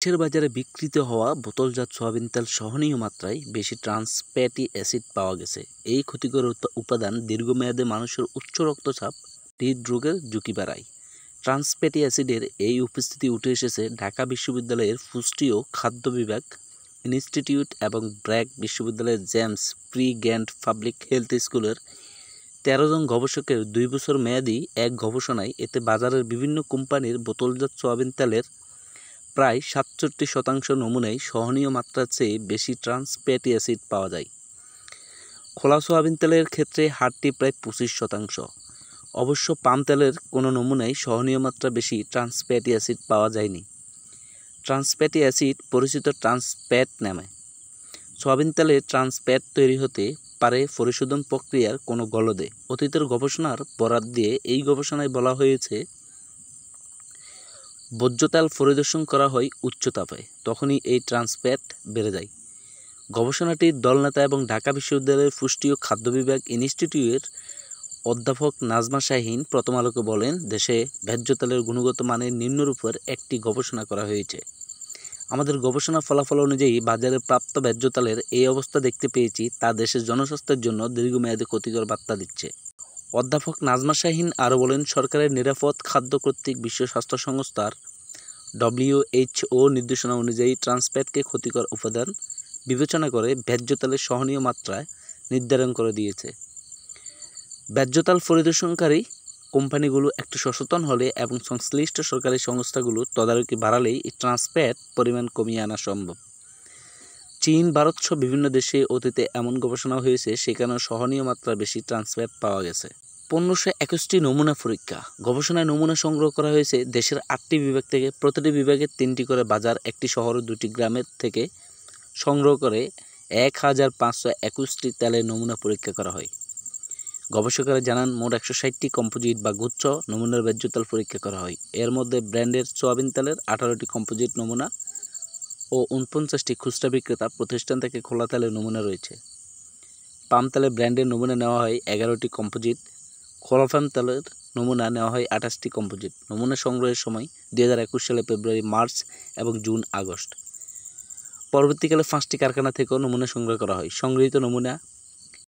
দেশের বাজারে বিক্রিত হওয়া বোতলজাত সয়াবিন তেল সহনীয় মাত্রায় বেশি ট্রান্স ফ্যাটি অ্যাসিড পাওয়া গেছে। এই ক্ষতিকর উপাদান দীর্ঘমেয়াদে মানুষের উচ্চ রক্তচাপ, হৃদরোগের ঝুঁকি বাড়ায়। ট্রান্স ফ্যাটি অ্যাসিডের এই উপস্থিতি উঠে এসেছে ঢাকা বিশ্ববিদ্যালয়ের পুষ্টি ও খাদ্য বিভাগ ইনস্টিটিউট এবং ব্র্যাক বিশ্ববিদ্যালয়ের James pre Gantt public health স্কুলের ১৩ জন গবেষকের ২ বছর মেয়াদী এক গবেষণায়। এতে বাজারের বিভিন্ন কোম্পানির বোতলজাত সয়াবিন তেলের প্রায় ৬৭% নমুনায় সহনীয় মাত্রার চেয়ে বেশি ট্রান্স ফ্যাটি অ্যাসিড পাওয়া যায়। খোলা সয়াবিন তেলের ক্ষেত্রে হারটি প্রায় ২৫%। অবশ্য পাম তেলের কোনো নমুনায় সহনীয় মাত্রা বেশি ট্রান্স ফ্যাটি অ্যাসিড পাওয়া যায়নি। ট্রান্স ফ্যাটি অ্যাসিড পরিচিত ট্রান্স ফ্যাট নামে। সয়াবিন তেলে ট্রান্স ফ্যাট তৈরি হতে পারে পরিশোধন প্রক্রিয়ার কোনো গলদে। অতীতের গবেষণার বরাত দিয়ে এই গবেষণায় বলা হয়েছে, ভোজ্য তেল পরিদর্শন করা হয় উচ্চ তাপে, তখনই এই ট্রান্স ফ্যাট বেড়ে যায়। গবেষণাটির দলনেতা এবং ঢাকা বিশ্ববিদ্যালয়ের পুষ্টি ও খাদ্য বিভাগ ইনস্টিটিউটের অধ্যাপক নাজমা শাহীন প্রথম আলোকে বলেন, দেশে ভোজ্য তেলের গুণগত মানের নিম্নরূপের একটি গবেষণা করা হয়েছে। আমাদের গবেষণা ফলাফল অনুযায়ী বাজারে প্রাপ্ত ভোজ্য তেলের এই অবস্থা দেখতে পেয়েছি, তা দেশের জনস্বাস্থ্যের জন্য দীর্ঘমেয়াদী ক্ষতিকর বার্তা দিচ্ছে। অধ্যাপক নাজমা শাহীন আরও বলেন, সরকারের নিরাপদ খাদ্য কর্তৃক বিশ্ব স্বাস্থ্য সংস্থার WHO নির্দেশনা অনুযায়ী ট্রান্স ফ্যাটকে ক্ষতিকর উপাদান বিবেচনা করে ভোজ্য তেলের সহনীয় মাত্রা নির্ধারণ করে দিয়েছে। ভোজ্য তেল পরিদর্শনকারী কোম্পানিগুলো একটু সচেতন হলে এবং সংশ্লিষ্ট সরকারি সংস্থাগুলো তদারকি বাড়ালেই এই ট্রান্স ফ্যাট পরিমাণ কমিয়ে আনা সম্ভব। চীন, ভারত সহ বিভিন্ন দেশে অতীতে এমন গবেষণা হয়েছে, সেখানেও সহনীয় মাত্রা বেশি ট্রান্স ফ্যাট পাওয়া গেছে। ১৫২১টি নমুনা পরীক্ষা। গবেষণায় নমুনা সংগ্রহ করা হয়েছে দেশের ৮টি বিভাগ থেকে। প্রতিটি বিভাগে ৩টি করে বাজার, ১টি শহর ও ২টি গ্রামের থেকে সংগ্রহ করে ১৫২১টি তেলের নমুনা পরীক্ষা করা হয়। গবেষকেরা জানান, মোট ১৬০টি কম্পোজিট বা গুচ্ছ নমুনার ভোজ্য তেল পরীক্ষা করা হয়। এর মধ্যে ব্র্যান্ডের সয়াবিন তেলের ১৮টি কম্পোজিট নমুনা ও ৪৯টি খুচরা বিক্রেতা প্রতিষ্ঠান থেকে খোলা তেলের নমুনা রয়েছে। পাম তেলের ব্র্যান্ডের নমুনা নেওয়া হয় ১১টি কম্পোজিট। খোলা পাম তেলের নমুনা নেওয়া হয় ২৮টি কম্পোজিট। নমুনা সংগ্রহের সময় ২০২১ সালে ফেব্রুয়ারি, মার্চ এবং জুন, আগস্ট। পরবর্তীকালে ৫টি কারখানা থেকেও নমুনা সংগ্রহ করা হয়। সংগৃহীত নমুনা